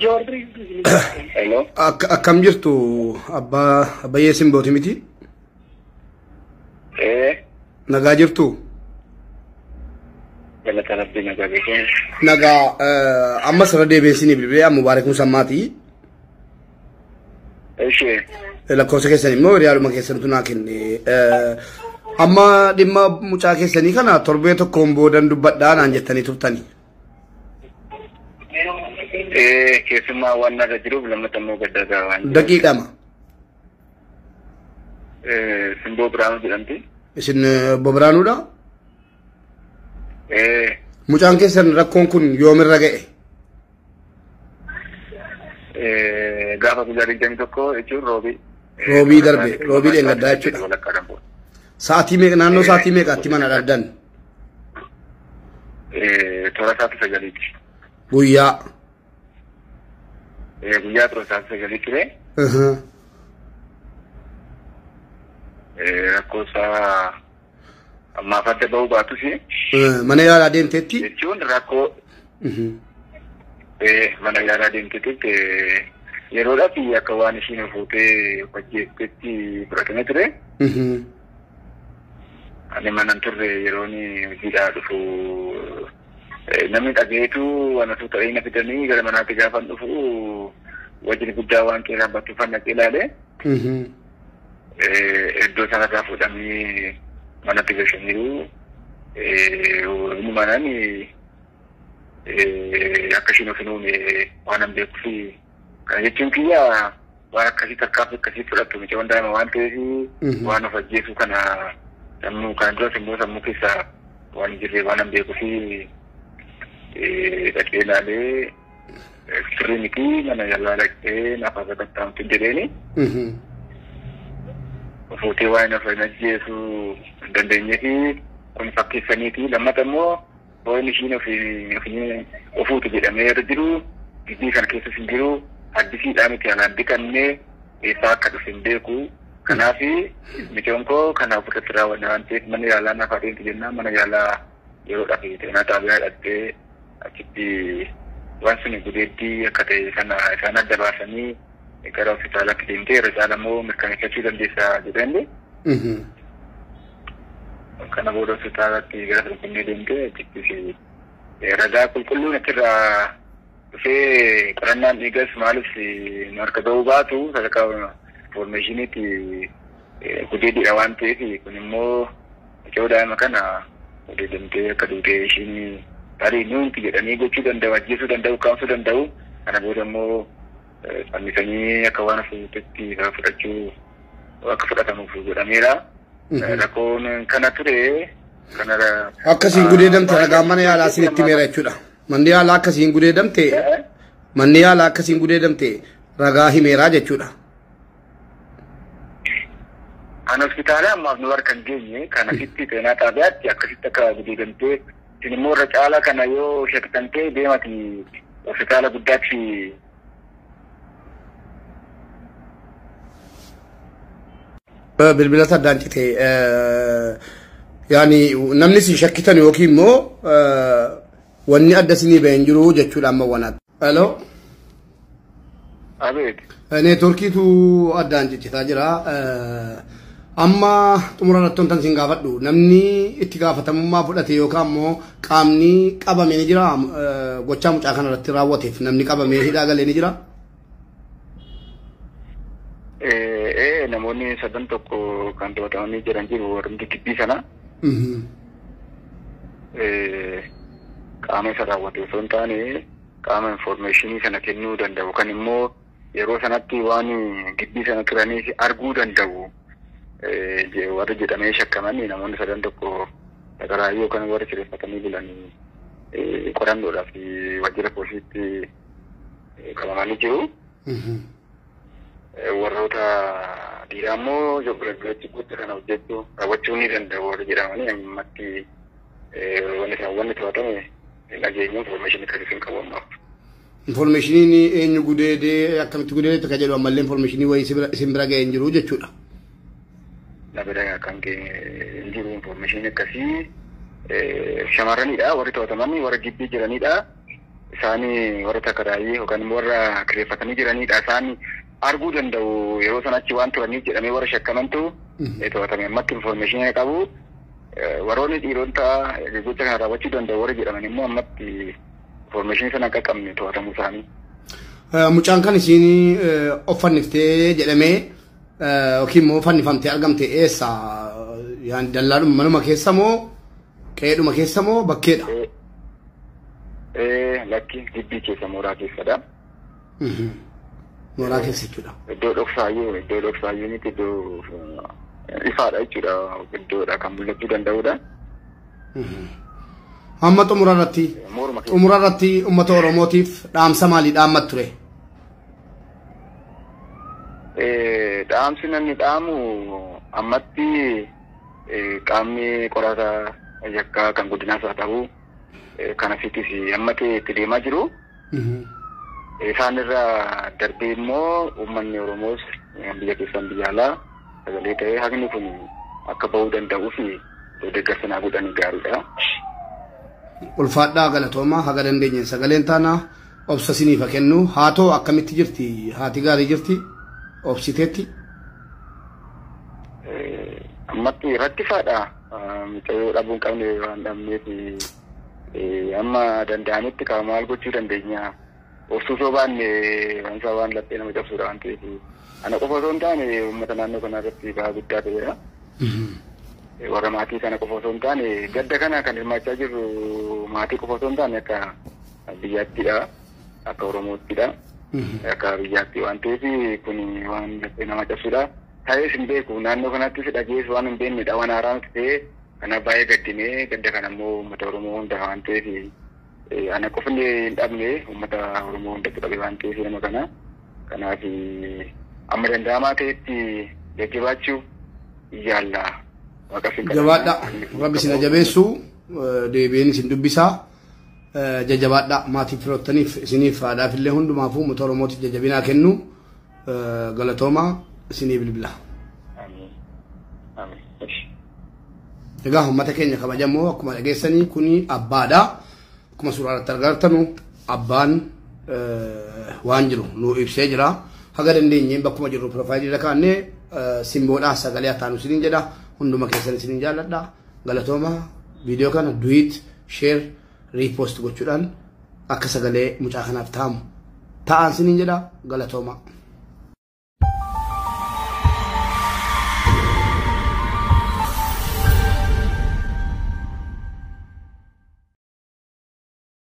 Hello. Akkam jirtu abbayyee simbooti miti? Nagaa jirtu? Galata Rabbii nagaa beekee. Nagaa amma sirra deebiinsinii bilbilee mubaarakuu sammaati. Ishee. Lakkoofsa keessan immoo riyaaluma keessantu naa kenne. Amma dhimma mucaa keessanii kana torbee tokkoon boodan dubbadhaa naan jettanii turtanii. Keessumaa waan narra jiruuf lammatammoo gaddagaa waan jiruuf. Daqiiqama. Simboo Biraanuu jedhamti. Isin Bobiraanuudha? Mucaan keessan rakkoon kun yoomirra ga'e? Gaafa guyyaa 21 jechuun roobii. Roobii darbe, roobii dheengaddaa jechuudha. Sa'aatii meeqa naannoo sa'aatii meeqaatti mana dhaddan? Toora sa'aatii 9:00. Guyyaa. Guyyaa toora sa'aatii 9:00 ture. Rakkoo isaa ammaaf adda ba'uu baatus. Mana yaalaa deemteetti? Jechuun rakkoo mana yaalaa deemteetti yeroodhaaf akka waan ishiin fuutee hojjettetti fudhatame ture. Ani mana turre yeroon hojiidhaa dhufu namni dhageetu wanatu ta'ee na fidanii gara manaatti gaafan dhufu wajjin guddaa waan qeerraa battuu fannaqee ilaale. Iddoo sanarraa fuudhamee manatti galchaniiru. Inni manaan akka ishiin of hin uume waan hin beekuuf kana jechuun kiyya waan akkasii tarkaanfii akkasii fudhattu mucaan daa'ima waan ta'eef waan of ajjeesuu kana sammuu kana duras immoo sammuu keessaa waan jirree waan hin beekuuf dhaqee ilaalee sirrii miti mana yaalaa dhaqee naaf akka qaxxaamtu jedheeni. Fuutee waan of hin ajjeesuu hin dandeenyeefi kun fakkeessaniiti. Lammata immoo waan ishiin ofuutu jedhamee irra jiru gidbii kana keessas hin jiru addisiidhaa miti alaan dhiqannee eessaa akka dhufe hin beeku. Kanaaf mucaan koo kanaaf irratti raawwanne waan ta'eef mana yaalaa naaf adeemti jennaan mana yaalaa yeroodhaaf xeenaa xaabiyaa hidhattee achitti waan sun gudeeddii akka ta'e sana isaan adda baasanii gara hospitaalaatti deemtee irra caalammoo mirkaneeffachuu dandeessaa jedhanii. Kana booda hospitaalaatti gara Finfinnee deemtee achittis ragaa qulqulluun achirraa dhufee qorannaan dhiigas maaliif harka ga'uu baatu sadarkaa informaashiniitti gudeeddiidha waan ta'eef kun immoo mucaa daa'ima kana gudeeddamtee akka duutee ishiin tarii nuunti jedhanii gochuu danda'u ajjeesuu danda'u kaamsuu danda'u kana booda immoo fannisanii akka waan fuutetti fudhachuu akka fudhatamuuf godhameera. Rakkoon kana ture kanarra akkasiin gudeedamte ragaa mana yaalaa isinitti meera jechuudha. Manni yaalaa akkasiin gudeedamte manni yaalaa akkasiin gudeedamte ragaa himeeraa jechuudha. An hospitaala ammaaf nu harkan geenye kana sitti xeenaa xaabiyaatti akkasitti akka gudeedamtee isin immoo irra caalaa kana yoo shakkitantee deemati hospitaala guddaatti. Bilbila addaan cite yaani namni si shakkitan yookiin immoo wanni adda isinii ba'een jiru jechuudha amma wanaatti. Hello. Abeet. Neetworkiitu addaan ciccitaa jira. Amma xumura irratti wantan isin gaafadhu namni itti gaafatamummaa fudhate yookaan immoo qaamni qabame ni jira gochaa mucaa kana irratti raawwateef namni qabamee hidhaa galee ni jira. Namoonni 7 kan to'atamanii jiran jiru warri gibbii sana. Qaama isa raawwate osoo hin taane qaama informaashinii sana kennuu danda'u kan immoo yeroo sanatti waan gibbii sana turaniif arguu danda'u warri jedhamee shakkaman namoonni 7 sagaraayyoo kan warri kireeffatanii bulan qorannoodhaaf waajjira poolisiitti qabamanii jiru. Warroota dhiiraa immoo joogirratti guddaa kana hojjechuu raawwachuu ni danda'u warri jedhamanii ammatti wanni to'atame nageenya informaashinii kan isin qabu ammaaf. Informaashiniin eenyu gudeedee akkamitti gudeedee akka jedhu ammallee informaashinii wayii isin bira ga'ee hin jiru jechuudha. Na bira kan ga'ee hin jiru informaashinii akkasii shamarranidha warri to'ataman warra gibbii jiranidha. isaanii warra takaraayii yookaan warra kireeffatanii jiranidha. Isaan arguu danda'u yeroo sanatti waan turaniif jedhamee warra shakkamantu to'atame. Ammatti information qabu warroonni dhiirota gocha kana raawwachuu danda'u warra jedhaman immoo ammatti information sana akka qabne to'atamuu isaanii. Mucaan kan isiin of fanniftee jedhamee yookiin immoo fannifamtee argamte eessa? Yaan dallaadhuma manuma keessa moo qe'eedhuma keessa moo bakkeedha? Lakki gibbii keessa mooraa keessadha. Mooraa keessa jechuudha. Iddoo dhoksaayyuu miti iddoo ifaadha jechuudha. Iddoodha kan mul'achuu danda'udha. Amma xumura irratti uummata Oromootiif dhaamsa maalii dhaammat ture? Dhaamsi namni dhaamu ammatti qaamni qorata yakkaa kan guddinaas haa ta'u kan asittis ammatee itti deemaa jiru. Isaan irraa darbee immoo uummanni Oromoos biyya keessan biyya alaa sagalee ta'ee haqni kun akka bahuu danda'uu fi deeggarsa naa godhanii gaariidha. Ulfaadhaa galatoomaa haga dandeenye sagaleen taanaa obsa siniif kennu haa ta'u akkamitti jirti haati gaarii jirti obsiteetti. Ammatti rakkisaadha. Mucayyoo dhabuun qabne waan dhabneef amma danda'anitti maal gochuu dandeenya. Obsuu osoo baanne wansa waan laphee nama cabsuudha waan ta'eef ana qofa osoo hin taane uummata naannoo kana irratti bahaa guddaa ta'edha. Warra maatii kana qofa osoo hin taane gadda kana kan hirmaachaa jirru maatii qofa osoo hin taane akka biyyattidha. Akka Oromoottidha. Akka biyyaatti waan ta'eef kun waan laphee nama cabsuudha. Ta'es hin beeku naannoo kanatti si dhagees waan hin beeknedha waan haaraa nuti ta'e kana baay'ee gaddinee gadda kana immoo uummata Oromoo hunda waan ta'eef ana qofni hin dhabne uummata Oromoo hundatti qabe waan ta'eef nama kana kanaaf amma danda'amaa ta'etti jajjabaachuu yaalla. Jabaadha rabbi isin jabeessu deebiin isin dubbisaa jajjabaadha maatii firoottaniif isiniif haadhaaf illee hundumaafuu uummata Oromootiif jajjabinaa kennu galatoomaa. Sini bilbila. Egaa uummata keenya kabajamoo akkuma dhageessanii kuni abbaadha. Akkuma suuraa irratti argartanu abbaan waan jiru nu ibsee jira. Haga dandeenyeen bakkuma jirru profaayilii irra kaa'annee simboodhaan sagalee ataanu isiniin jedha. Hunduma keessan isiniin jaalladha. Galatooma viidiyoo kana duwit share repost gochuudhaan akka sagalee mucaa kanaaf ta'an isiniin jedha. Galatooma.